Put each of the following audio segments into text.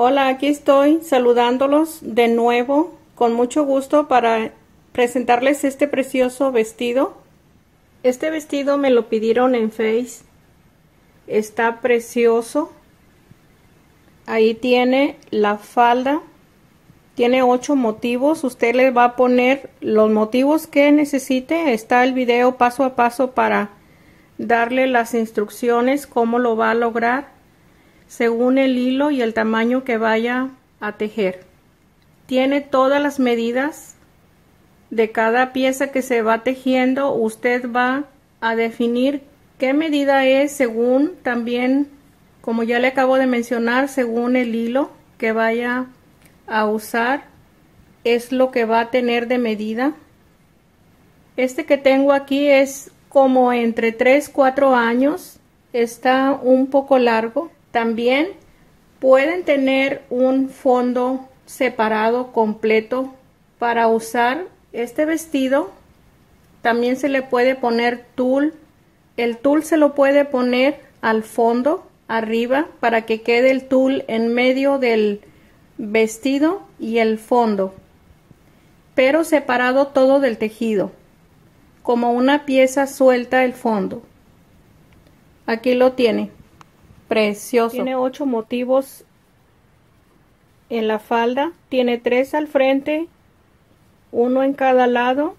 Hola, aquí estoy saludándolos de nuevo con mucho gusto para presentarles este precioso vestido. Este vestido me lo pidieron en Face. Está precioso. Ahí tiene la falda. Tiene 8 motivos. Usted le va a poner los motivos que necesite. Está el video paso a paso para darle las instrucciones cómo lo va a lograr según el hilo y el tamaño que vaya a tejer. Tiene todas las medidas de cada pieza que se va tejiendo. Usted va a definir qué medida es según también, como ya le acabo de mencionar, según el hilo que vaya a usar, es lo que va a tener de medida. Este que tengo aquí es como entre 3-4 años. Está un poco largo. También pueden tener un fondo separado completo para usar este vestido. También se le puede poner tul. El tul se lo puede poner al fondo, arriba, para que quede el tul en medio del vestido y el fondo, pero separado todo del tejido, como una pieza suelta el fondo. Aquí lo tiene. Precioso. Tiene 8 motivos en la falda. Tiene 3 al frente, 1 en cada lado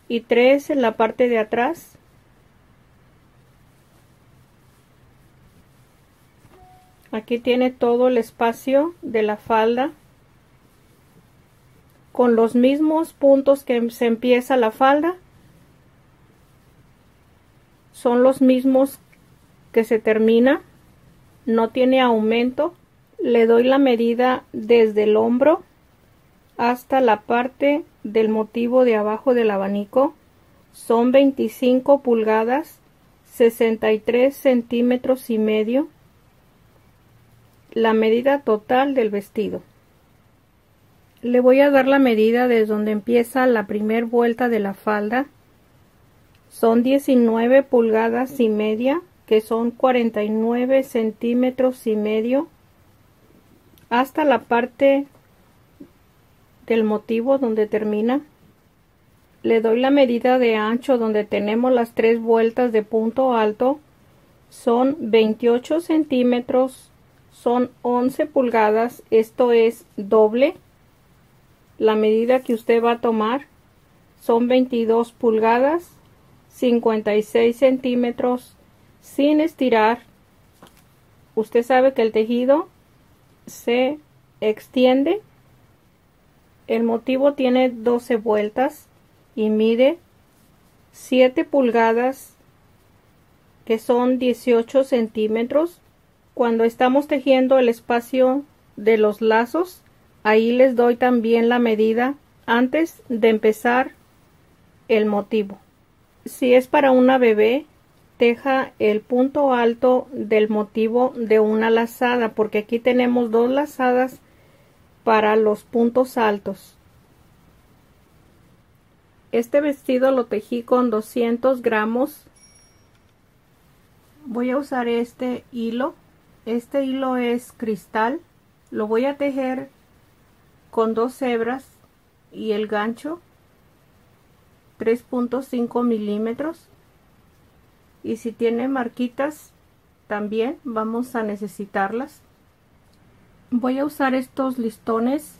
y 3 en la parte de atrás. Aquí tiene todo el espacio de la falda con los mismos puntos que se empieza la falda. Son los mismos que se termina. No tiene aumento. Le doy la medida desde el hombro hasta la parte del motivo de abajo del abanico. Son 25 pulgadas, 63 centímetros y medio. La medida total del vestido. Le voy a dar la medida desde donde empieza la primer vuelta de la falda. Son 19 pulgadas y media, que son 49 centímetros y medio, hasta la parte del motivo donde termina. Le doy la medida de ancho donde tenemos las 3 vueltas de punto alto. Son 28 centímetros, son 11 pulgadas. Esto es doble. La medida que usted va a tomar son 22 pulgadas, 56 centímetros, sin estirar. Usted sabe que el tejido se extiende. El motivo tiene 12 vueltas y mide 7 pulgadas, que son 18 centímetros. Cuando estamos tejiendo el espacio de los lazos, ahí les doy también la medida antes de empezar el motivo. Si es para una bebé, teja el punto alto del motivo de una lazada, porque aquí tenemos 2 lazadas para los puntos altos. Este vestido lo tejí con 200 gramos. Voy a usar este hilo. Este hilo es cristal. Lo voy a tejer con 2 hebras y el gancho 3.5 milímetros. Y si tiene marquitas también vamos a necesitarlas. Voy a usar estos listones.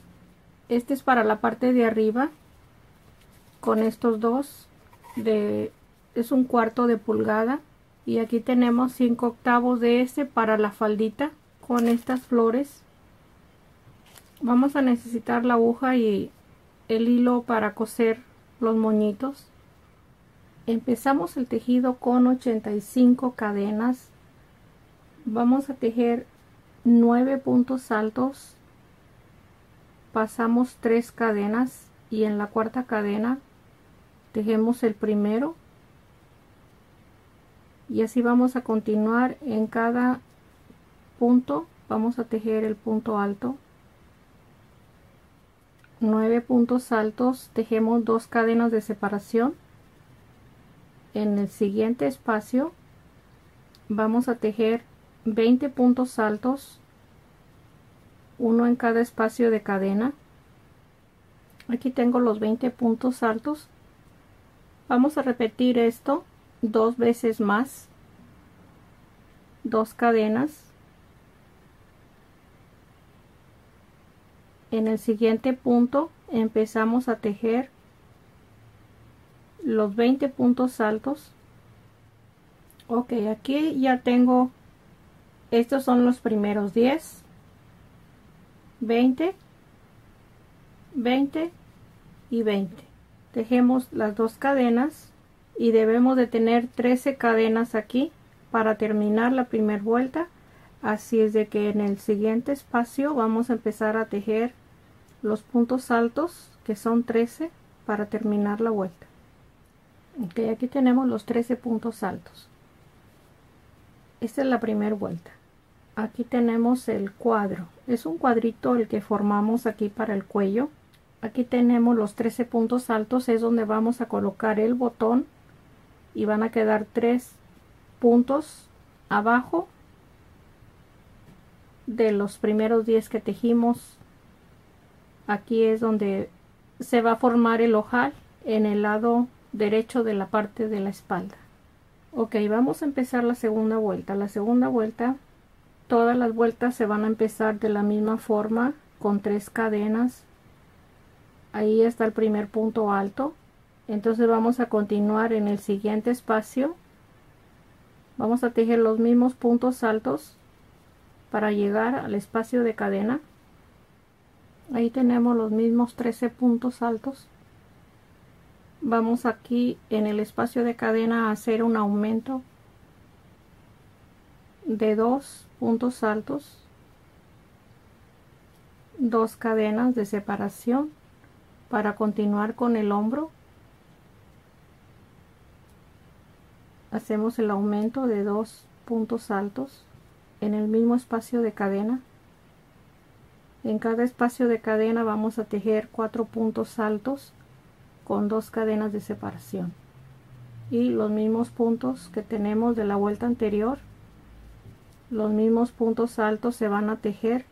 Este es para la parte de arriba, con estos dos es 1/4 de pulgada, y aquí tenemos 5/8 de este para la faldita con estas flores. Vamos a necesitar la aguja y el hilo para coser los moñitos. Empezamos el tejido con 85 cadenas. Vamos a tejer 9 puntos altos, pasamos 3 cadenas y en la 4ª cadena tejemos el primero, y así vamos a continuar. En cada punto vamos a tejer el punto alto. 9 puntos altos, tejemos 2 cadenas de separación. En el siguiente espacio vamos a tejer 20 puntos altos, uno en cada espacio de cadena. Aquí tengo los 20 puntos altos. Vamos a repetir esto 2 veces más, 2 cadenas. En el siguiente punto empezamos a tejer los 20 puntos altos. Ok, aquí ya tengo, estos son los primeros 10, 20, 20 y 20. Tejemos las 2 cadenas y debemos de tener 13 cadenas aquí para terminar la primera vuelta. Así es de que en el siguiente espacio vamos a empezar a tejer los puntos altos, que son 13, para terminar la vuelta. Ok, aquí tenemos los 13 puntos altos. Esta es la primera vuelta. Aquí tenemos el cuadro. Es un cuadrito el que formamos aquí para el cuello. Aquí tenemos los 13 puntos altos, es donde vamos a colocar el botón y van a quedar 3 puntos abajo de los primeros 10 que tejimos. Aquí es donde se va a formar el ojal en el lado derecho de la parte de la espalda. Ok, vamos a empezar la segunda vuelta. La segunda vuelta, todas las vueltas se van a empezar de la misma forma, con 3 cadenas. Ahí está el primer punto alto. Entonces vamos a continuar en el siguiente espacio. Vamos a tejer los mismos puntos altos para llegar al espacio de cadena. Ahí tenemos los mismos 13 puntos altos. Vamos aquí en el espacio de cadena a hacer un aumento de 2 puntos altos, 2 cadenas de separación para continuar con el hombro. Hacemos el aumento de 2 puntos altos en el mismo espacio de cadena. En cada espacio de cadena vamos a tejer 4 puntos altos con 2 cadenas de separación y los mismos puntos que tenemos de la vuelta anterior. Los mismos puntos altos se van a tejer.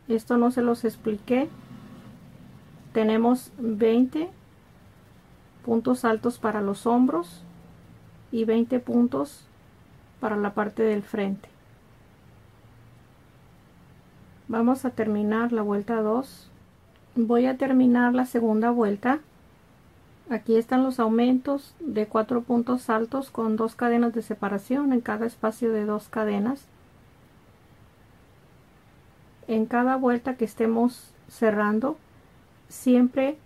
Esto no se los expliqué. Tenemos 20 puntos altos para los hombros y 20 puntos para la parte del frente. Vamos a terminar la vuelta 2. Voy a terminar la segunda vuelta. Aquí están los aumentos de 4 puntos altos con 2 cadenas de separación en cada espacio de 2 cadenas. En cada vuelta que estemos cerrando, siempre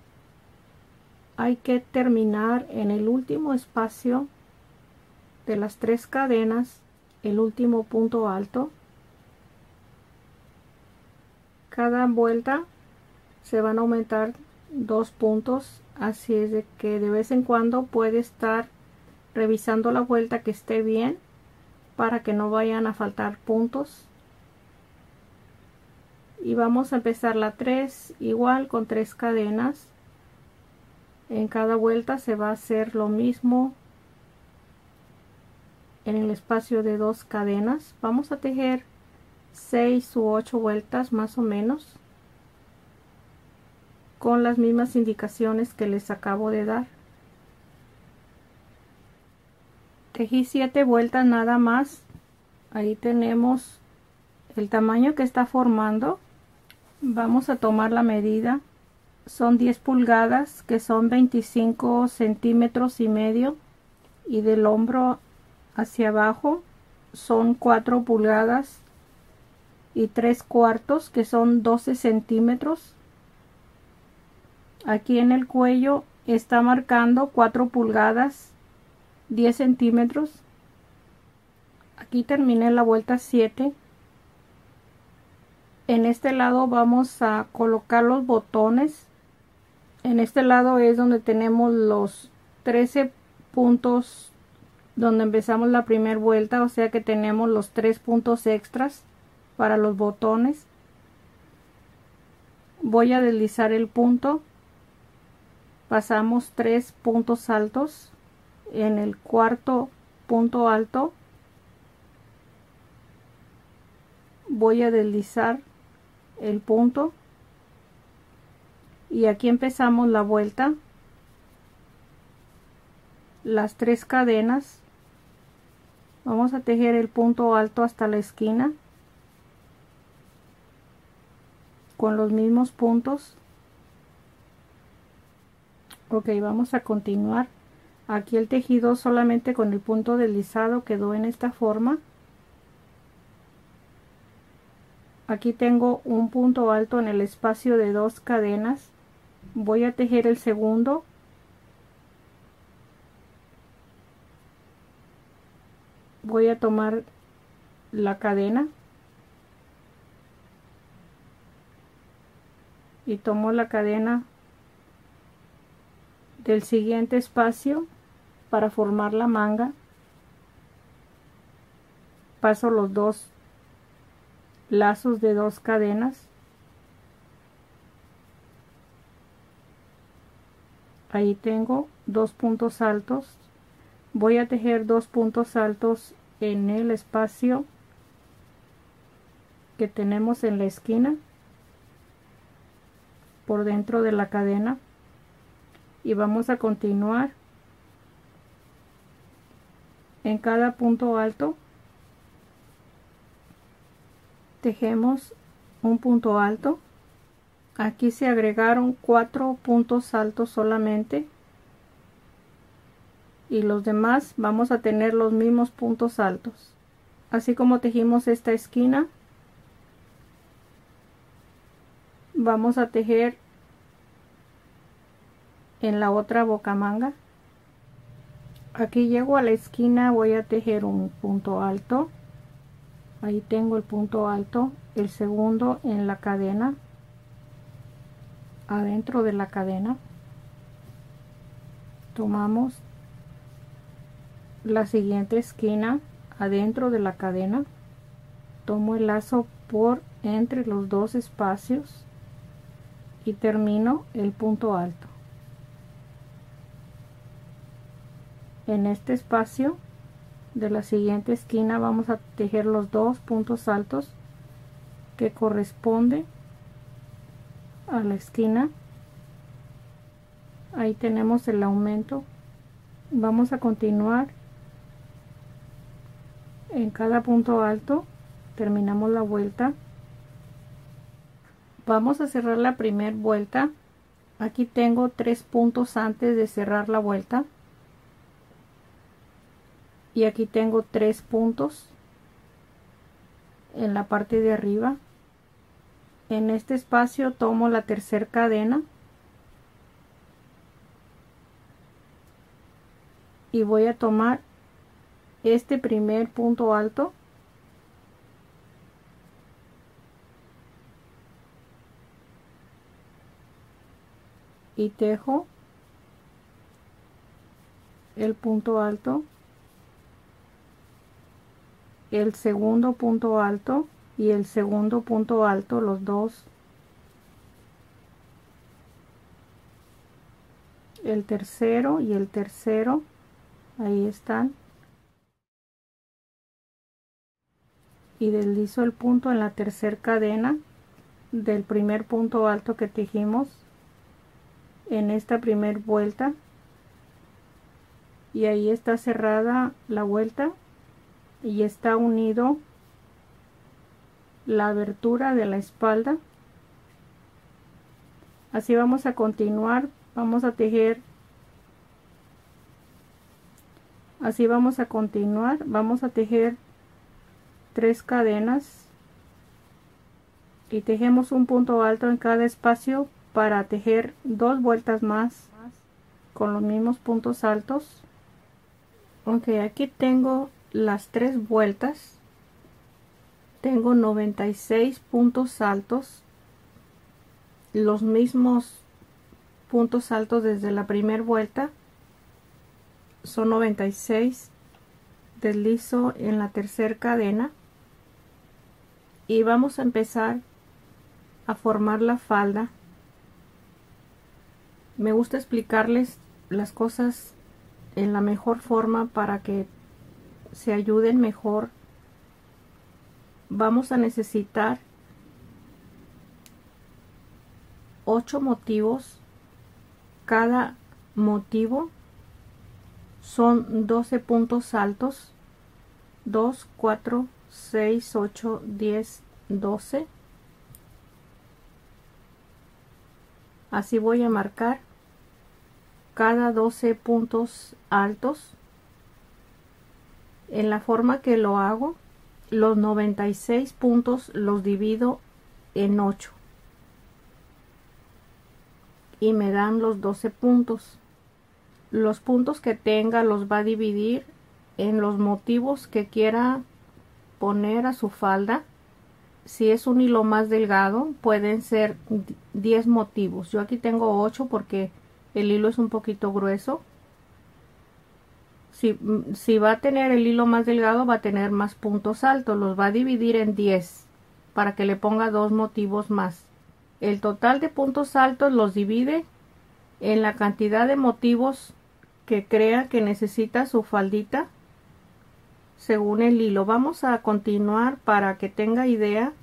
hay que terminar en el último espacio de las 3 cadenas, el último punto alto. Cada vuelta se van a aumentar 2 puntos, así es de que de vez en cuando puede estar revisando la vuelta que esté bien para que no vayan a faltar puntos. Y vamos a empezar la 3 igual con 3 cadenas. En cada vuelta se va a hacer lo mismo en el espacio de 2 cadenas. Vamos a tejer 6 u 8 vueltas más o menos, con las mismas indicaciones que les acabo de dar. Tejí 7 vueltas nada más. Ahí tenemos el tamaño que está formando. Vamos a tomar la medida. Son 10 pulgadas, que son 25 centímetros y medio, y del hombro hacia abajo son 4 pulgadas y 3/4, que son 12 centímetros. Aquí en el cuello está marcando 4 pulgadas 10 centímetros. Aquí terminé la vuelta 7. En este lado vamos a colocar los botones. En este lado es donde tenemos los 13 puntos donde empezamos la primera vuelta, o sea que tenemos los 3 puntos extras para los botones. Voy a deslizar el punto. Pasamos 3 puntos altos. En el cuarto punto alto voy a deslizar el punto y aquí empezamos la vuelta, las 3 cadenas. Vamos a tejer el punto alto hasta la esquina con los mismos puntos. Ok, vamos a continuar. Aquí el tejido solamente con el punto deslizado quedó en esta forma. Aquí tengo un punto alto en el espacio de 2 cadenas. Voy a tejer el segundo. Voy a tomar la cadena y tomo la cadena del siguiente espacio para formar la manga. Paso los 2 lazos de 2 cadenas. Ahí tengo 2 puntos altos. Voy a tejer 2 puntos altos en el espacio que tenemos en la esquina por dentro de la cadena y vamos a continuar. En cada punto alto tejemos un punto alto. Aquí se agregaron 4 puntos altos solamente y los demás vamos a tener los mismos puntos altos. Así como tejimos esta esquina, vamos a tejer en la otra bocamanga. Aquí llego a la esquina, voy a tejer un punto alto. Ahí tengo el punto alto, el segundo en la cadena, adentro de la cadena. Tomamos la siguiente esquina adentro de la cadena, tomo el lazo por entre los 2 espacios y termino el punto alto. En este espacio de la siguiente esquina vamos a tejer los 2 puntos altos que corresponden a la esquina. Ahí tenemos el aumento. Vamos a continuar. En cada punto alto terminamos la vuelta. Vamos a cerrar la primera vuelta. Aquí tengo 3 puntos antes de cerrar la vuelta y aquí tengo 3 puntos en la parte de arriba. En este espacio tomo la tercera cadena y voy a tomar este primer punto alto y tejo el punto alto, el segundo punto alto y el segundo punto alto, los dos, el tercero y el tercero, ahí están, y deslizo el punto en la tercera cadena del primer punto alto que tejimos en esta primera vuelta y ahí está cerrada la vuelta y está unido la abertura de la espalda. Así vamos a continuar, vamos a tejer, así vamos a continuar, vamos a tejer 3 cadenas y tejemos un punto alto en cada espacio para tejer 2 vueltas más con los mismos puntos altos. Ok, aquí tengo las 3 vueltas, tengo 96 puntos altos, los mismos puntos altos desde la primera vuelta, son 96, deslizo en la tercera cadena y vamos a empezar a formar la falda. Me gusta explicarles las cosas en la mejor forma para que se ayuden mejor. Vamos a necesitar 8 motivos. Cada motivo son 12 puntos altos. 2, 4, 6, 8, 10, 12. Así voy a marcar cada 12 puntos altos. En la forma que lo hago, los 96 puntos los divido en 8 y me dan los 12 puntos. Los puntos que tenga los va a dividir en los motivos que quiera poner a su falda. Si es un hilo más delgado, pueden ser 10 motivos. Yo aquí tengo 8 porque el hilo es un poquito grueso. Si va a tener el hilo más delgado, va a tener más puntos altos. Los va a dividir en 10 para que le ponga 2 motivos más. El total de puntos altos los divide en la cantidad de motivos que crea que necesita su faldita según el hilo. Vamos a continuar para que tenga idea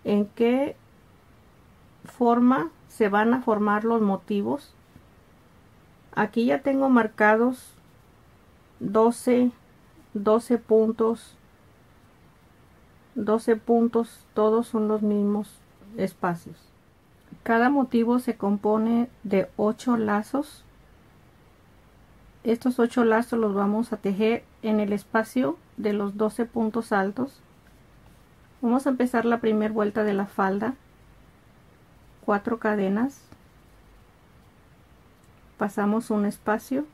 en qué forma se van a formar los motivos. Aquí ya tengo marcados 12 puntos, 12 puntos, todos son los mismos espacios. Cada motivo se compone de 8 lazos. Estos 8 lazos los vamos a tejer en el espacio de los 12 puntos altos. Vamos a empezar la primera vuelta de la falda. 4 cadenas. Pasamos un espacio,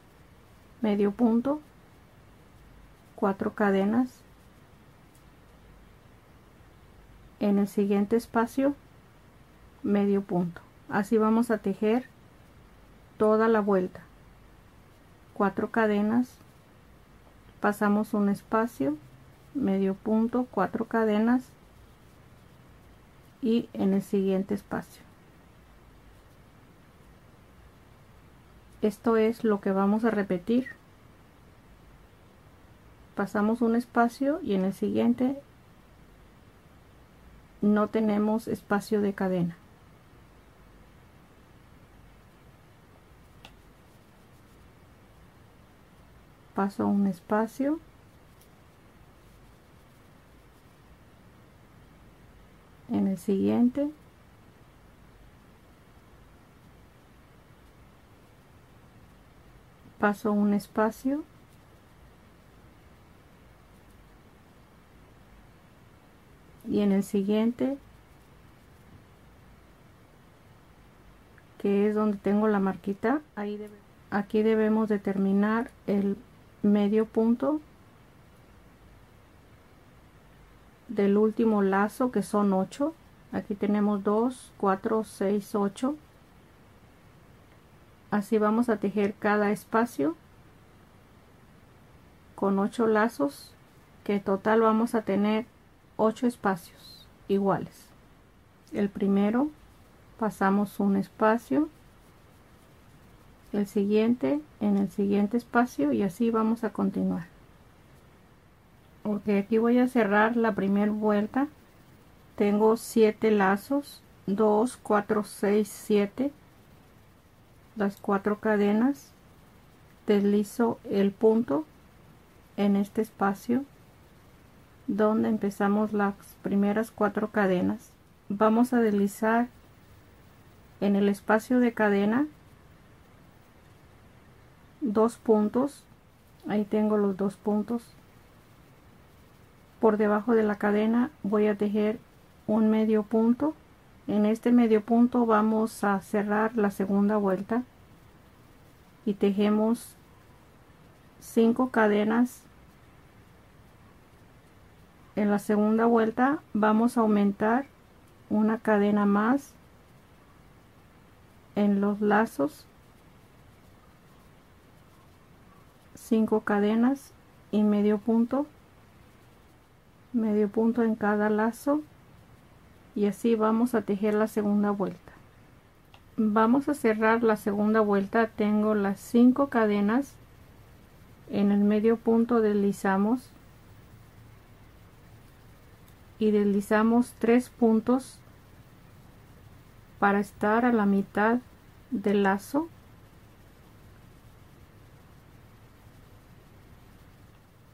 medio punto, 4 cadenas. En el siguiente espacio, medio punto. Así vamos a tejer toda la vuelta. 4 cadenas, pasamos un espacio, medio punto, 4 cadenas y en el siguiente espacio. Esto es lo que vamos a repetir. Pasamos un espacio y en el siguiente no tenemos espacio de cadena. Paso un espacio, en el siguiente paso un espacio, y en el siguiente, que es donde tengo la marquita, aquí debemos de terminar el medio punto del último lazo, que son 8. Aquí tenemos 2, 4, 6, 8. Así vamos a tejer cada espacio con 8 lazos, que en total vamos a tener 8 espacios iguales. El primero pasamos un espacio, el siguiente en el siguiente espacio, y así vamos a continuar. Ok, aquí voy a cerrar la primera vuelta. Tengo 7 lazos, 2, 4, 6, 7. Las 4 cadenas, deslizo el punto en este espacio donde empezamos las primeras 4 cadenas. Vamos a deslizar en el espacio de cadena 2 puntos. Ahí tengo los 2 puntos. Por debajo de la cadena voy a tejer un medio punto. En este medio punto vamos a cerrar la segunda vuelta y tejemos 5 cadenas. En la segunda vuelta vamos a aumentar una cadena más en los lazos, 5 cadenas y medio punto en cada lazo, y así vamos a tejer la segunda vuelta. Vamos a cerrar la segunda vuelta. Tengo las 5 cadenas, en el medio punto deslizamos y deslizamos 3 puntos para estar a la mitad del lazo.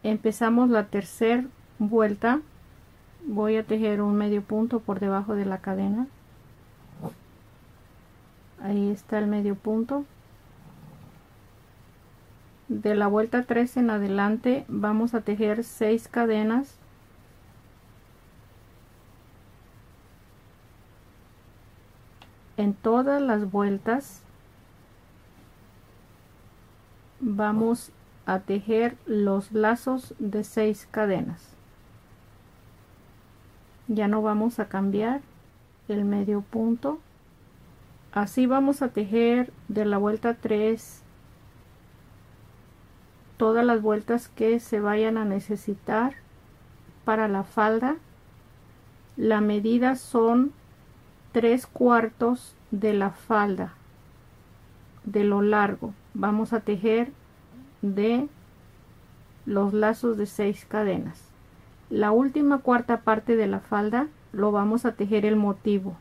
Empezamos la tercera vuelta. Voy a tejer un medio punto por debajo de la cadena. Ahí está el medio punto. De la vuelta 3 en adelante vamos a tejer 6 cadenas. En todas las vueltas vamos a tejer los lazos de 6 cadenas. Ya no vamos a cambiar el medio punto. Así vamos a tejer de la vuelta 3 todas las vueltas que se vayan a necesitar para la falda. La medida son 3/4 de la falda de lo largo. Vamos a tejer de los lazos de 6 cadenas. La última cuarta parte de la falda lo vamos a tejer el motivo.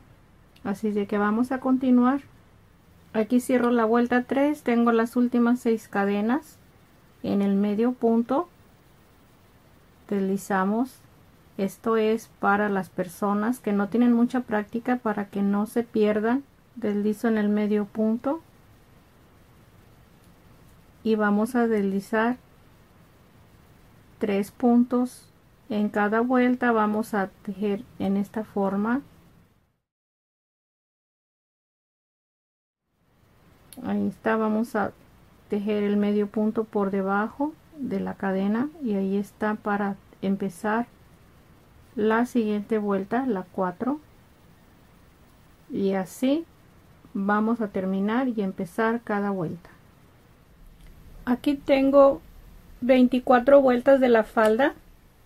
Así de que vamos a continuar. Aquí cierro la vuelta 3, tengo las últimas 6 cadenas. En el medio punto deslizamos. Esto es para las personas que no tienen mucha práctica, para que no se pierdan. Deslizo en el medio punto y vamos a deslizar 3 puntos en cada vuelta. Vamos a tejer en esta forma. Ahí está, vamos a tejer el medio punto por debajo de la cadena y ahí está para empezar la siguiente vuelta, la 4, y así vamos a terminar y empezar cada vuelta. Aquí tengo 24 vueltas de la falda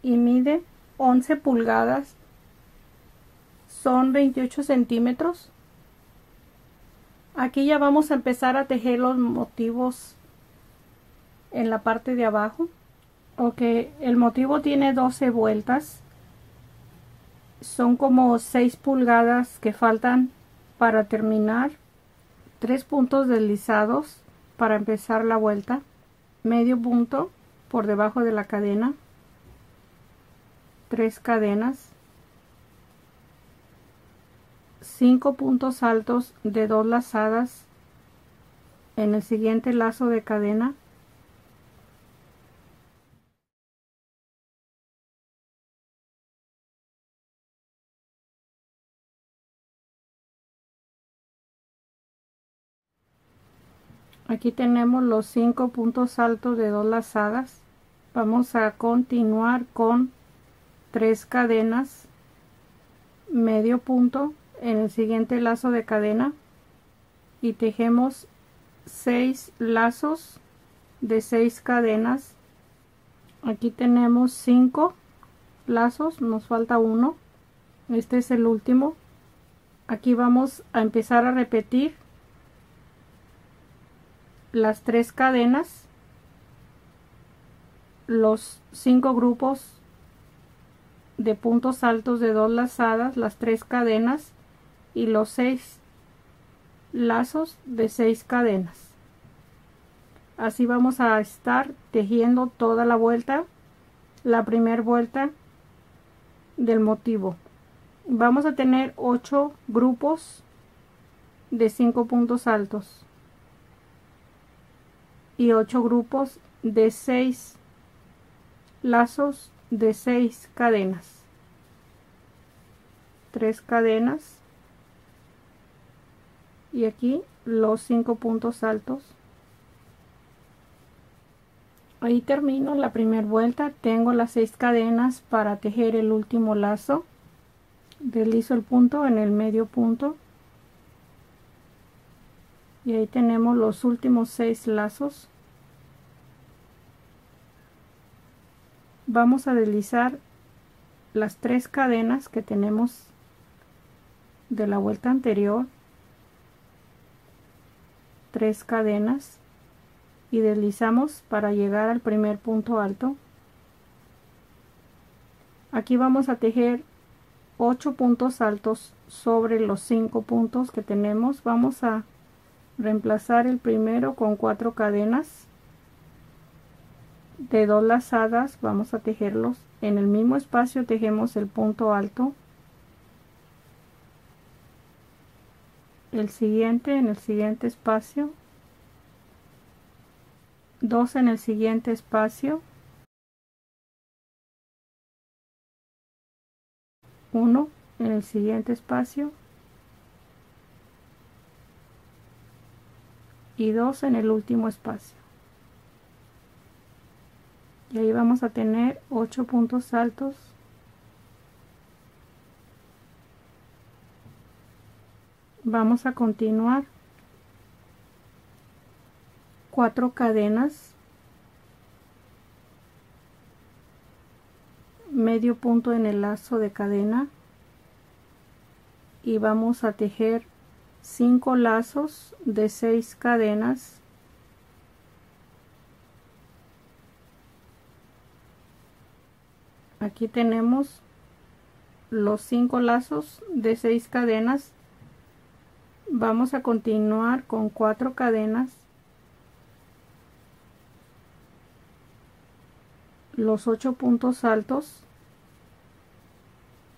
y mide 11 pulgadas, son 28 centímetros. Aquí ya vamos a empezar a tejer los motivos en la parte de abajo. Ok, el motivo tiene 12 vueltas. Son como 6 pulgadas que faltan para terminar. 3 puntos deslizados para empezar la vuelta. Medio punto por debajo de la cadena. 3 cadenas. 5 puntos altos de 2 lazadas en el siguiente lazo de cadena. Aquí tenemos los 5 puntos altos de 2 lazadas. Vamos a continuar con 3 cadenas, medio punto en el siguiente lazo de cadena y tejemos 6 lazos de 6 cadenas. Aquí tenemos 5 lazos, nos falta uno. Este es el último. Aquí vamos a empezar a repetir las 3 cadenas, los 5 grupos de puntos altos de 2 lazadas, las 3 cadenas y los 6 lazos de 6 cadenas. Así vamos a estar tejiendo toda la vuelta, la primera vuelta del motivo. Vamos a tener 8 grupos de 5 puntos altos y 8 grupos de 6 lazos de 6 cadenas. 3 cadenas y aquí los 5 puntos altos. Ahí termino la primera vuelta. Tengo las 6 cadenas para tejer el último lazo. Deslizo el punto en el medio punto y ahí tenemos los últimos 6 lazos. Vamos a deslizar las 3 cadenas que tenemos de la vuelta anterior, 3 cadenas y deslizamos para llegar al primer punto alto. Aquí vamos a tejer 8 puntos altos sobre los 5 puntos que tenemos. Vamos a reemplazar el primero con 4 cadenas de 2 lazadas. Vamos a tejerlos en el mismo espacio. Tejemos el punto alto, el siguiente en el siguiente espacio, 2 en el siguiente espacio, 1 en el siguiente espacio y 2 en el último espacio. Y ahí vamos a tener 8 puntos altos. Vamos a continuar 4 cadenas, medio punto en el lazo de cadena, y vamos a tejer 5 lazos de 6 cadenas, aquí tenemos los 5 lazos de 6 cadenas. Vamos a continuar con 4 cadenas, los 8 puntos altos,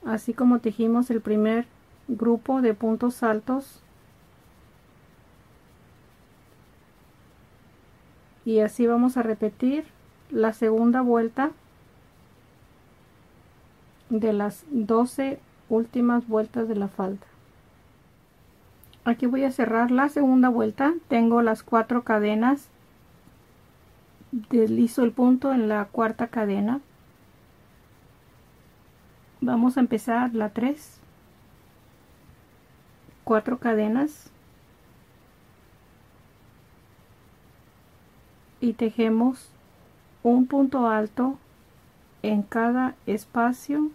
así como tejimos el primer grupo de puntos altos, y así vamos a repetir la segunda vuelta de las 12 últimas vueltas de la falda. Aquí voy a cerrar la segunda vuelta. Tengo las 4 cadenas, deslizo el punto en la cuarta cadena. Vamos a empezar la 3, 4 cadenas y tejemos un punto alto en cada espacio.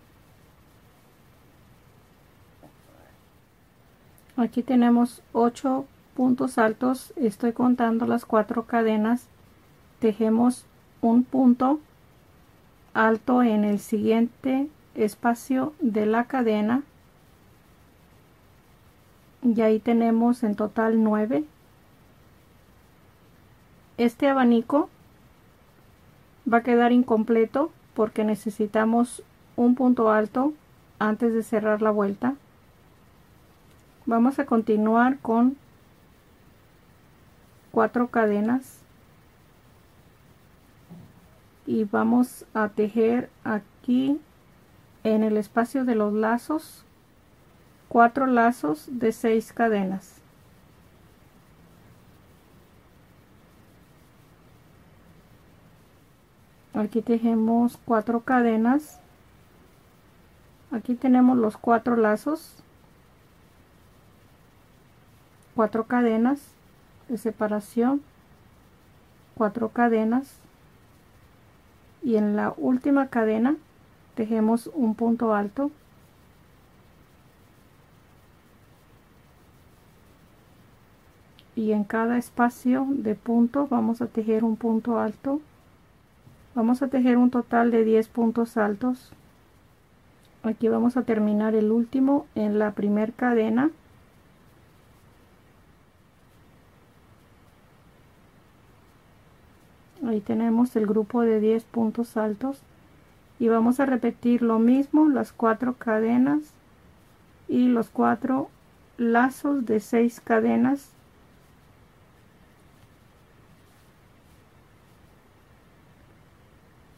Aquí tenemos 8 puntos altos. Estoy contando las 4 cadenas. Tejemos un punto alto en el siguiente espacio de la cadena y ahí tenemos en total 9. Este abanico va a quedar incompleto porque necesitamos un punto alto antes de cerrar la vuelta. Vamos a continuar con 4 cadenas y vamos a tejer aquí en el espacio de los lazos 4 lazos de 6 cadenas. Aquí tejemos 4 cadenas. Aquí tenemos los 4 lazos, 4 cadenas de separación, 4 cadenas, y en la última cadena tejemos un punto alto. Y en cada espacio de punto vamos a tejer un punto alto. Vamos a tejer un total de 10 puntos altos. Aquí vamos a terminar el último en la primera cadena. Ahí tenemos el grupo de 10 puntos altos y vamos a repetir lo mismo, las 4 cadenas y los 4 lazos de 6 cadenas.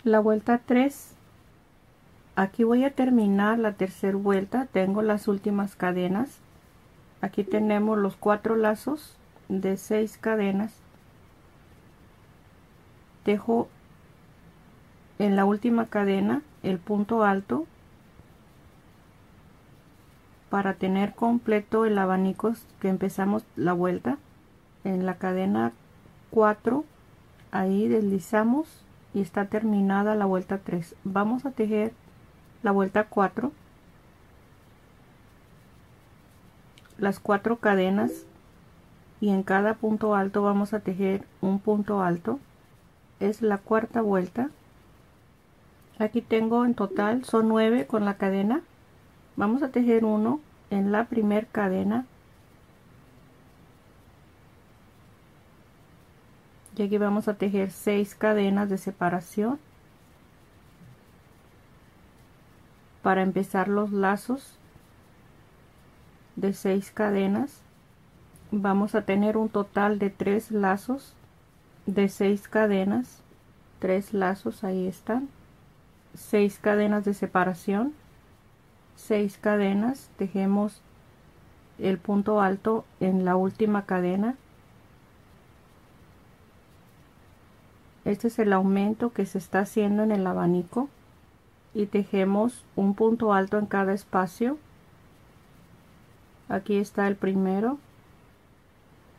La vuelta 3. Aquí voy a terminar la tercera vuelta. Tengo las últimas cadenas. Aquí tenemos los 4 lazos de 6 cadenas. Tejo en la última cadena el punto alto para tener completo el abanico que empezamos la vuelta. En la cadena 4 ahí deslizamos y está terminada la vuelta 3. Vamos a tejer la vuelta 4, las 4 cadenas, y en cada punto alto vamos a tejer un punto alto. Es la cuarta vuelta. Aquí tengo en total son 9 con la cadena. Vamos a tejer uno en la primera cadena y aquí vamos a tejer 6 cadenas de separación para empezar los lazos de 6 cadenas. Vamos a tener un total de 3 lazos de 6 cadenas, 3 lazos, ahí están, 6 cadenas de separación, 6 cadenas, tejemos el punto alto en la última cadena. Este es el aumento que se está haciendo en el abanico y tejemos un punto alto en cada espacio. Aquí está el primero.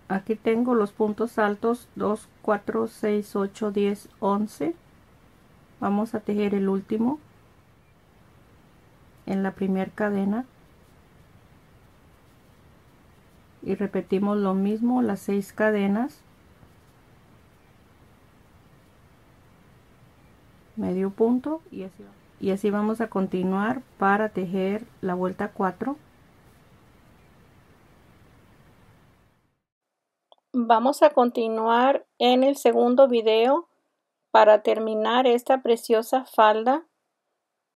Aquí tengo los puntos altos 2, 4, 6, 8, 10, 11. Vamos a tejer el último en la primera cadena y repetimos lo mismo, las 6 cadenas, medio punto y así vamos a continuar para tejer la vuelta 4. Vamos a continuar en el segundo video para terminar esta preciosa falda.